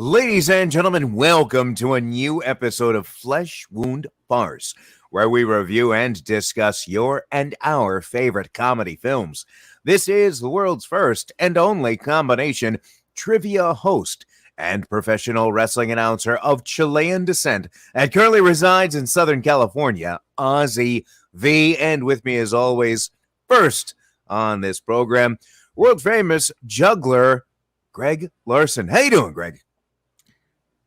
Ladies and gentlemen, welcome to a new episode of Flesh Wound Farce, where we review and discuss your and our favorite comedy films. This is the world's first and only combination trivia host and professional wrestling announcer of Chilean descent and currently resides in Southern California, Ozzy V. And with me, as always, first on this program, world famous juggler Greg Larson. How you doing, Greg?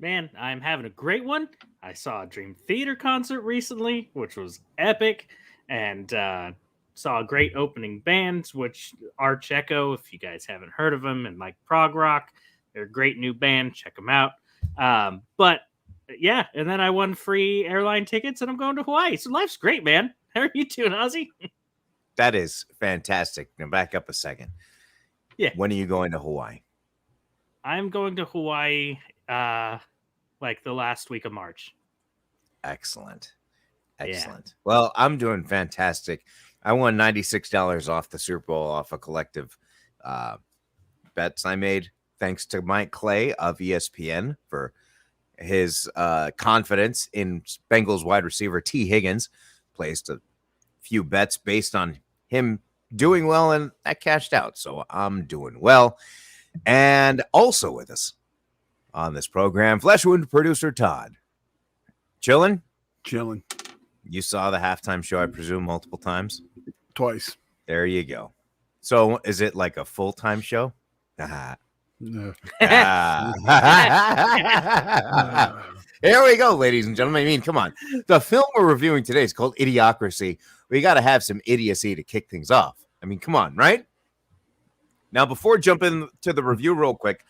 Man, I'm having a great one. I saw a Dream Theater concert recently, which was epic, and saw a great opening band, which Arch Echo, if you guys haven't heard of them, and like prog rock, they're a great new band. Check them out. But yeah, and then I won free airline tickets, and I'm going to Hawaii. So life's great, man. How are you doing, Ozzy? That is fantastic. Now back up a second. Yeah. When are you going to Hawaii? I'm going to Hawaii like the last week of March. Excellent. Yeah. Well, I'm doing fantastic. I won $96 off the Super Bowl off a collective bets I made. Thanks to Mike Clay of ESPN for his confidence in Bengals wide receiver T. Higgins. Placed a few bets based on him doing well, and that cashed out. So I'm doing well. And also with us on this program, Flesh Wound producer Todd. Chilling? Chilling. You saw the halftime show, I presume, multiple times? Twice. There you go. So is it like a full-time show? No. Here we go, ladies and gentlemen. I mean, come on. The film we're reviewing today is called IDIOCRACY. We got to have some idiocy to kick things off. I mean, come on, right? Now, before jumping to the review real quick,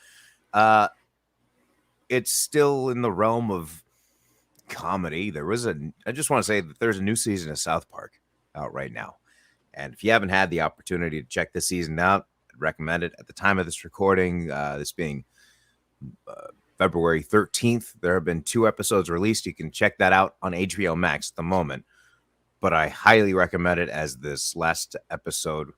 it's still in the realm of comedy. I just want to say that there's a new season of South Park out right now. And if you haven't had the opportunity to check this season out, I'd recommend it. At the time of this recording, this being February 13th, there have been 2 episodes released. You can check that out on HBO Max at the moment. But I highly recommend it, as this last episode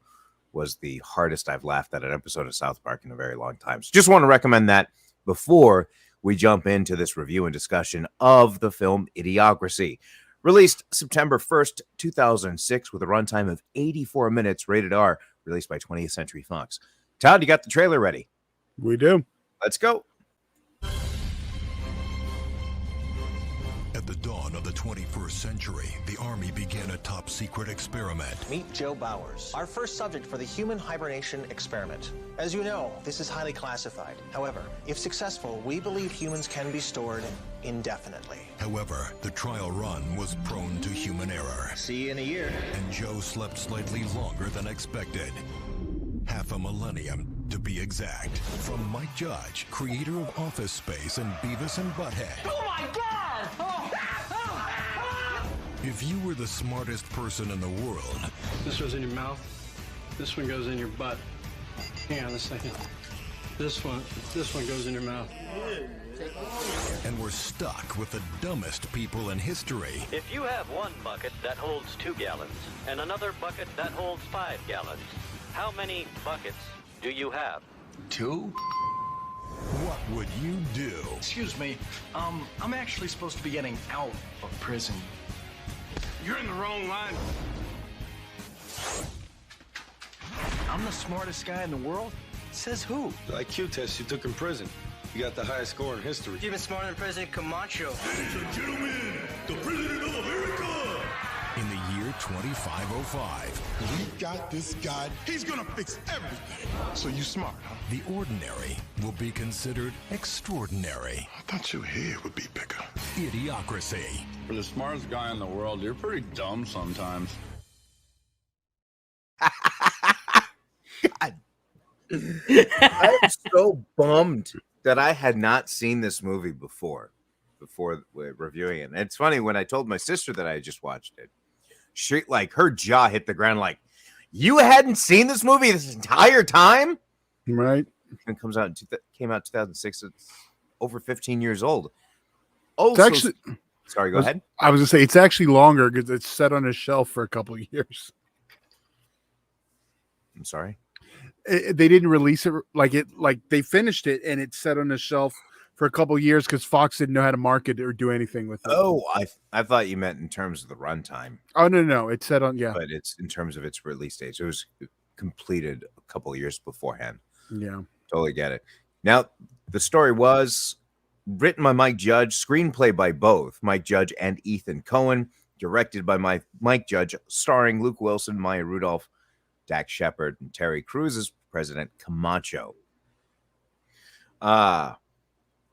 was the hardest I've laughed at an episode of South Park in a very long time. So just want to recommend that before we jump into this review and discussion of the film Idiocracy. Released September 1st, 2006, with a runtime of 84 minutes, rated R, released by 20th Century Fox. Todd, you got the trailer ready? We do. Let's go. At the dawn of the 21st century, the Army began a top-secret experiment. Meet Joe Bowers, our first subject for the human hibernation experiment. As you know, this is highly classified. However, if successful, we believe humans can be stored indefinitely. However, the trial run was prone to human error. See you in a year. And Joe slept slightly longer than expected. Half a millennium, to be exact. From Mike Judge, creator of Office Space and Beavis and Butthead. Oh my God! If you were the smartest person in the world... This goes in your mouth. This one goes in your butt. Hang on a second. This one goes in your mouth. And we're stuck with the dumbest people in history. If you have one bucket that holds 2 gallons and another bucket that holds 5 gallons, how many buckets do you have? 2? What would you do? Excuse me, I'm actually supposed to be getting out of prison. You're in the wrong line. I'm the smartest guy in the world? Says who? The IQ test you took in prison. You got the highest score in history. Even smarter than President Camacho. Ladies and gentlemen, the President of America. In the year 2505, We got this guy. He's gonna fix everything. So you smart, huh? the ordinary will be considered extraordinary. I thought your head would be bigger. Idiocracy. For the smartest guy in the world, you're pretty dumb sometimes. God. I'm so bummed that I had not seen this movie before reviewing it. And it's funny, when I told my sister that I had just watched it, she, like, her jaw hit the ground, like, you hadn't seen this movie this entire time? Right. It came out 2006. It's over 15 years old. Oh, It's actually, sorry, go ahead. I was going to say, it's actually longer because it's set on a shelf for a couple of years. I'm sorry. They didn't release it like they finished it and it's set on a shelf for a couple years because Fox didn't know how to market or do anything with it. Oh, I thought you meant in terms of the runtime. Oh no, it said on but it's in terms of its release date. So it was completed a couple of years beforehand. Yeah, totally get it. Now, the story was written by Mike Judge, screenplay by both Mike Judge and Ethan Cohen, directed by Mike Judge, starring Luke Wilson, Maya Rudolph, Dax Shepard, and Terry Crews as President Camacho.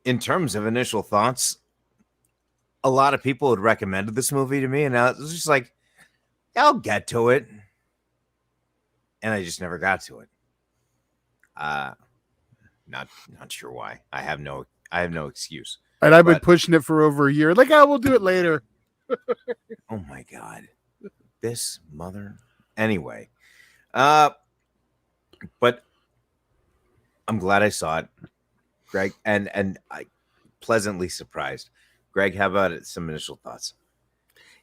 In terms of initial thoughts, a lot of people had recommended this movie to me, and I was just like, I'll get to it. And I just never got to it. Not sure why. I have no excuse. And I've been pushing it for over a year. Like, we'll do it later. Oh my God. This mother. Anyway. But I'm glad I saw it, Greg, and I pleasantly surprised. Greg, how about it? Some initial thoughts?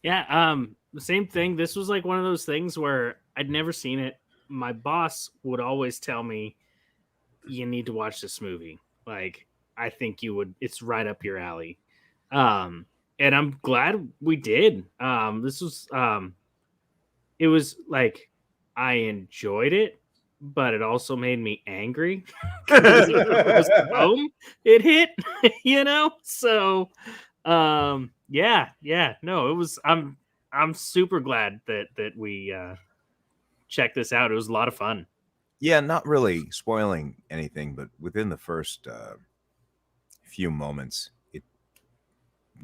Yeah, the same thing. This was like one of those things where I'd never seen it. My boss would always tell me, you need to watch this movie. Like, I think you would, it's right up your alley. And I'm glad we did. This was, it was like, I enjoyed it, but it also made me angry because it home it hit, you know? So, yeah, no, it was, I'm super glad that we, checked this out. It was a lot of fun. Yeah, not really spoiling anything, but within the first few moments, it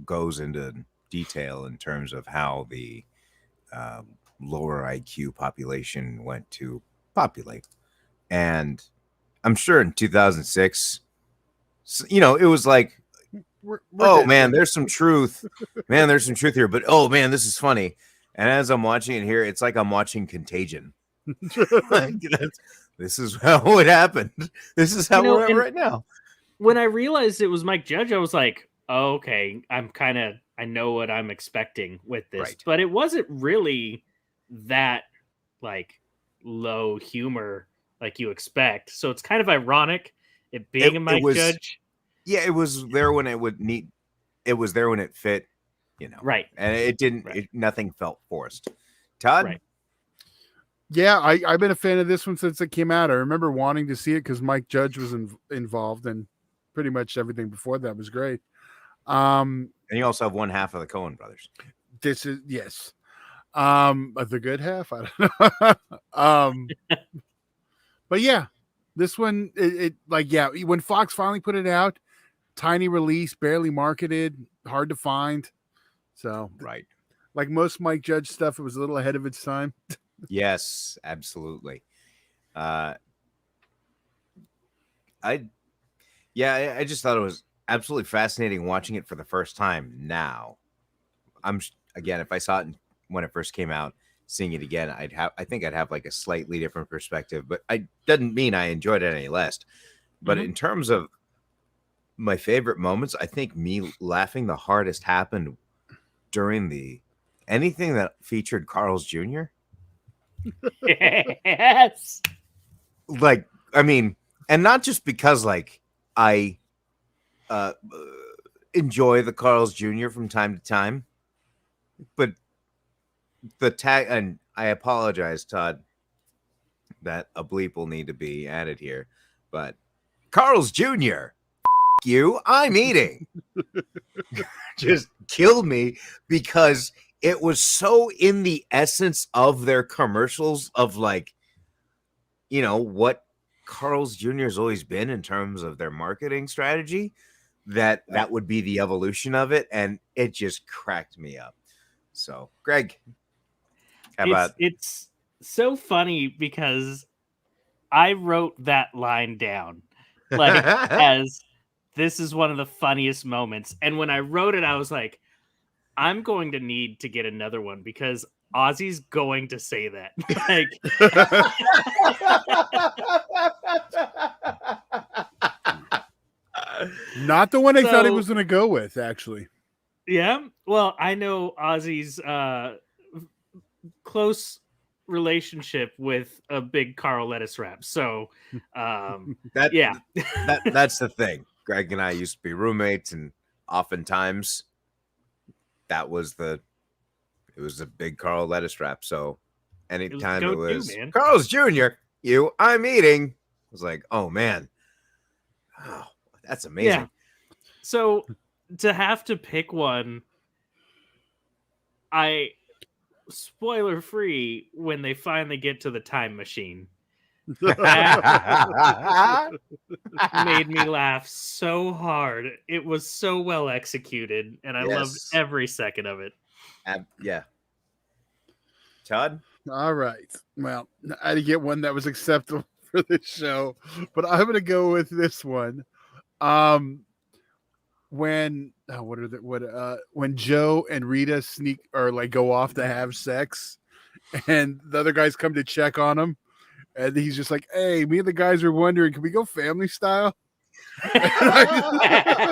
goes into detail in terms of how the lower IQ population went to populate. And I'm sure in 2006, it was like, man, there's some truth. Man, there's some truth here. But, oh, man, this is funny. And as I'm watching it here, it's like I'm watching Contagion. This is how it happened. This is how we're at right now. When I realized it was Mike Judge, I was like, oh, okay, I know what I'm expecting with this. Right. But it wasn't really that like low humor like you expect. So it's kind of ironic it being a Mike Judge. Yeah, it was there when it was there when it fit, Right. And it didn't. Right. Nothing felt forced. Todd. Right. Yeah, I've been a fan of this one since it came out. I remember wanting to see it because Mike Judge was involved, and pretty much everything before that was great. And you also have one half of the Coen brothers. This is yes. The good half, I don't know. But yeah, this one, when Fox finally put it out, tiny release, barely marketed, hard to find. So right, like most Mike Judge stuff, it was a little ahead of its time. Yes, absolutely. I just thought it was absolutely fascinating watching it for the first time. Now, if I saw it when it first came out, seeing it again, I think I'd have like a slightly different perspective, but I doesn't mean I enjoyed it any less. But in terms of my favorite moments, I think me laughing the hardest happened during anything that featured Carl's Jr. Yes. Like, I mean, and not just because like I enjoy the Carl's Jr. from time to time, but the tag, and I apologize, Todd, that a bleep will need to be added here, but Carl's Jr. You, I'm eating. Just killed me because it was so in the essence of their commercials of like, what Carl's Jr. has always been in terms of their marketing strategy, that would be the evolution of it. And it just cracked me up. So, Greg, how about? It's so funny because I wrote that line down like as this is one of the funniest moments. And when I wrote it, I was like, I'm going to need to get another one because Ozzy's going to say that. Like, not the one I thought he was going to go with, actually. Yeah. Well, I know Ozzy's close relationship with a big Carl Lettuce wrap. So, that's the thing. Greg and I used to be roommates, and oftentimes it was a big Carl lettuce wrap. So anytime it was man. Carl's Jr., I'm eating, I was like, oh man, oh, that's amazing. Yeah. So to have to pick one, spoiler free, when they finally get to the time machine, that made me laugh so hard. It was so well executed, and I loved every second of it. Yeah. Todd? All right. Well, I didn't get one that was acceptable for this show, but I'm going to go with this one. When when Joe and Rita sneak or like go off to have sex, and the other guys come to check on him, and he's just like, "Hey, me and the guys are wondering, can we go family style?" I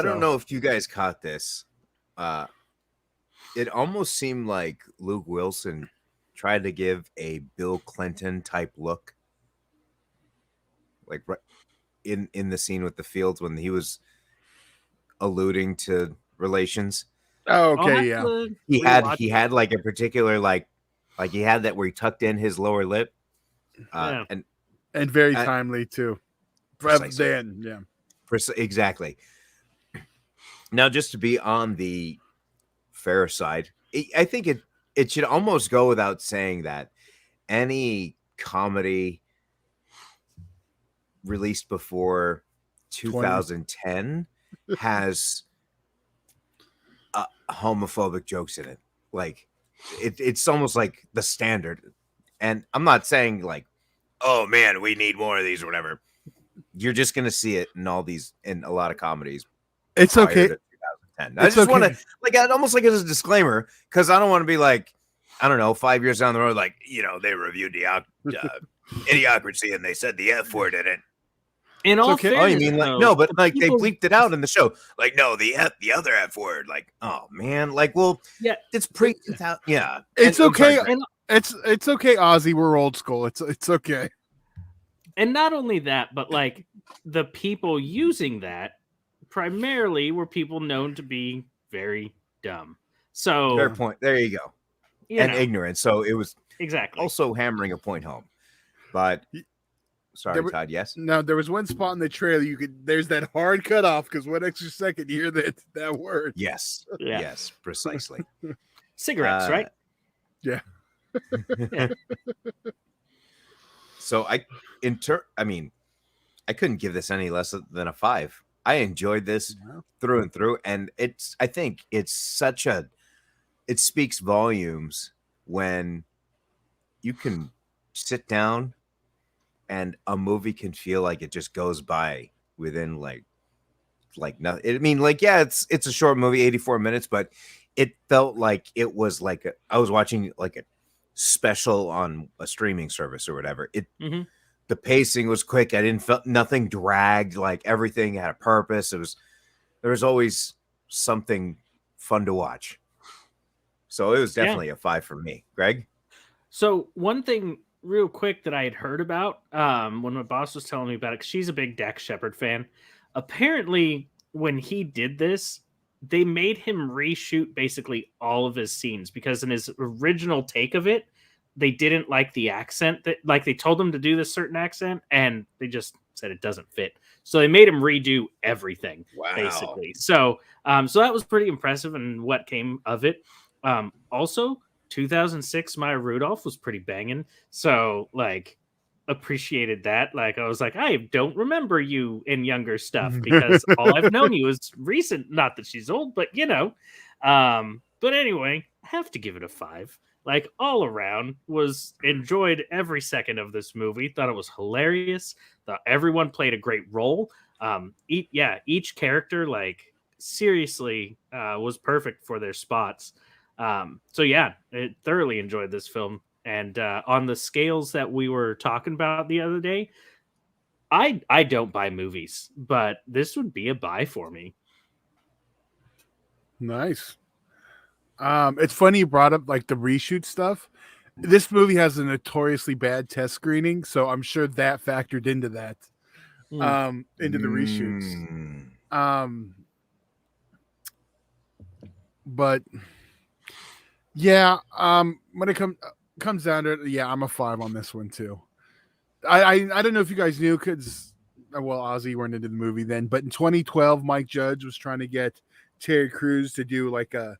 don't know if you guys caught this. It almost seemed like Luke Wilson tried to give a Bill Clinton type look, like in the scene with the Fields when he was alluding to relations. Oh, okay, yeah. He had like a particular like he had that where he tucked in his lower lip, and very timely too. Then, yeah, exactly. Now, just to be on the fair side, I think it should almost go without saying that any comedy released before 2010 has homophobic jokes in it. Like it's almost like the standard. And I'm not saying like, oh man, we need more of these or whatever. You're just gonna see it in a lot of comedies. It's okay. 2010. I just want to almost like as a disclaimer, because I don't want to be like, I don't know, 5 years down the road, like, they reviewed Idiocracy and they said the F word in it. In all fairness, oh, you mean like no, but like they bleeped it out in the show. Like, no, the other F word. Like, oh man, like, well, yeah, it's pre. Yeah, it's okay. It's okay, Ozzy. We're old school. It's okay. And not only that, but like the people using that primarily were people known to be very dumb. So fair point. There you go. And ignorant. So it was exactly also hammering a point home. But sorry, Todd. Yes. No, there was one spot in the trailer there's that hard cutoff because one extra second you hear that word. Yes. Yeah. Yes, precisely. Cigarettes, right? Yeah. Yeah. So I couldn't give this any less than a 5. I enjoyed this through and through, and I think it speaks volumes when you can sit down and a movie can feel like it just goes by within like nothing. I mean, like, yeah, it's a short movie, 84 minutes, but it felt like it was like I was watching like a special on a streaming service or whatever. The pacing was quick. I didn't feel nothing dragged. Like everything had a purpose. There was always something fun to watch. So it was definitely a 5 for me. Greg? So one thing real quick that I had heard about when my boss was telling me about it, 'cause she's a big Dax Shepard fan. Apparently, when he did this, they made him reshoot basically all of his scenes because in his original take of it, they didn't like the accent that like they told him to do this certain accent and they just said it doesn't fit. So they made him redo everything basically. So so that was pretty impressive and what came of it. Also 2006 Maya Rudolph was pretty banging. So like appreciated that. Like I was like, I don't remember you in younger stuff because all I've known you is recent. Not that she's old, but but anyway, I have to give it a 5. Like all around was enjoyed every second of this movie. Thought it was hilarious. Thought everyone played a great role. Each character like seriously was perfect for their spots. So yeah, I thoroughly enjoyed this film. And on the scales that we were talking about the other day, I don't buy movies, but this would be a buy for me. Nice. It's funny you brought up like the reshoot stuff This movie has a notoriously bad test screening, so I'm sure that factored into that, into the reshoots. But yeah, when it comes down to it, yeah, I'm a 5 on this one too. I don't know if you guys knew, because well, Ozzy weren't into the movie then, but in 2012, Mike Judge was trying to get Terry Crews to do like a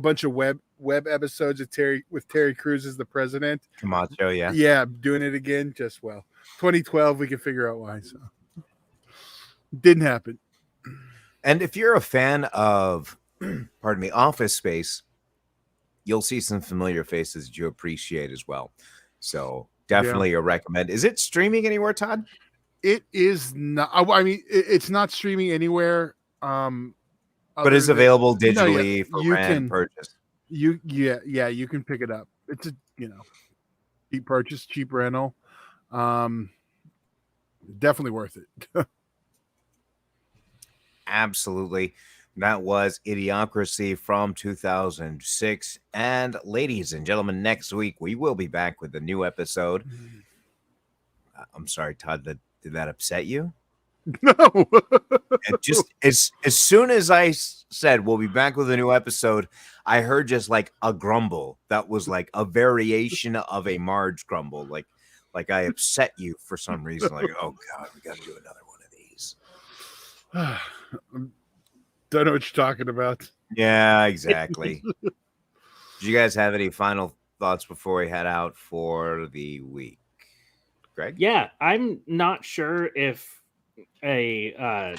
bunch of web episodes of with Terry Crews as the president. Camacho, yeah. Yeah, doing it again. Just 2012, we can figure out why. So didn't happen. And if you're a fan of, pardon me, Office Space, you'll see some familiar faces that you appreciate as well. So definitely a recommend. Is it streaming anywhere, Todd? It is not. I mean, it's not streaming anywhere. But is available digitally for rent and purchase. You can pick it up. It's a cheap purchase, cheap rental. Definitely worth it. Absolutely. That was Idiocracy from 2006. And ladies and gentlemen, next week we will be back with a new episode. I'm sorry, Todd, did that upset you? No. It just as soon as I said we'll be back with a new episode, I heard just like a grumble that was like a variation of a Marge grumble, like I upset you for some reason. Like, oh God, we got to do another one of these. Don't know what you're talking about. Yeah, exactly. Do you guys have any final thoughts before we head out for the week? Greg? Yeah, I'm not sure if a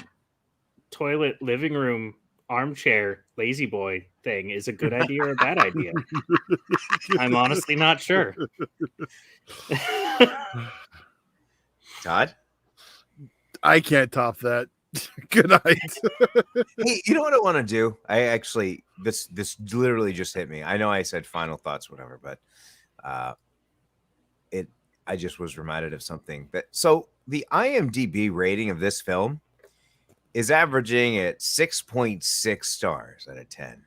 toilet living room armchair lazy boy thing is a good idea or a bad idea. I'm honestly not sure. Todd? I can't top that. Good night. Hey, you know what I want to do? I actually this literally just hit me. I know I said final thoughts, whatever, but I just was reminded of something. So the IMDb rating of this film is averaging at 6.6 stars out of 10.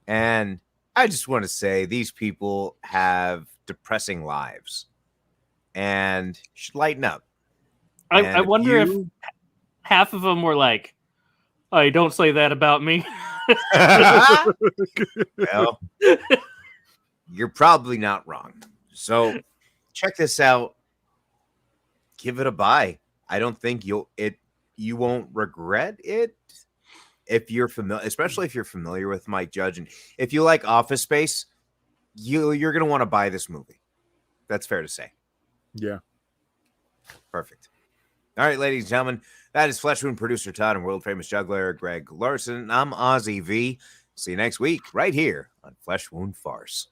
And I just want to say these people have depressing lives and should lighten up. I wonder if half of them were like, "Oh, don't say that about me." Well, you're probably not wrong. So check this out. Give it a buy. I don't think you won't regret it if you're familiar, especially if you're familiar with Mike Judge, and if you like Office Space, you're gonna want to buy this movie. That's fair to say. Yeah. Perfect. All right, ladies and gentlemen, that is Flesh Wound producer Todd and world famous juggler Greg Larson. I'm Ozzy V. See you next week right here on Flesh Wound Farce.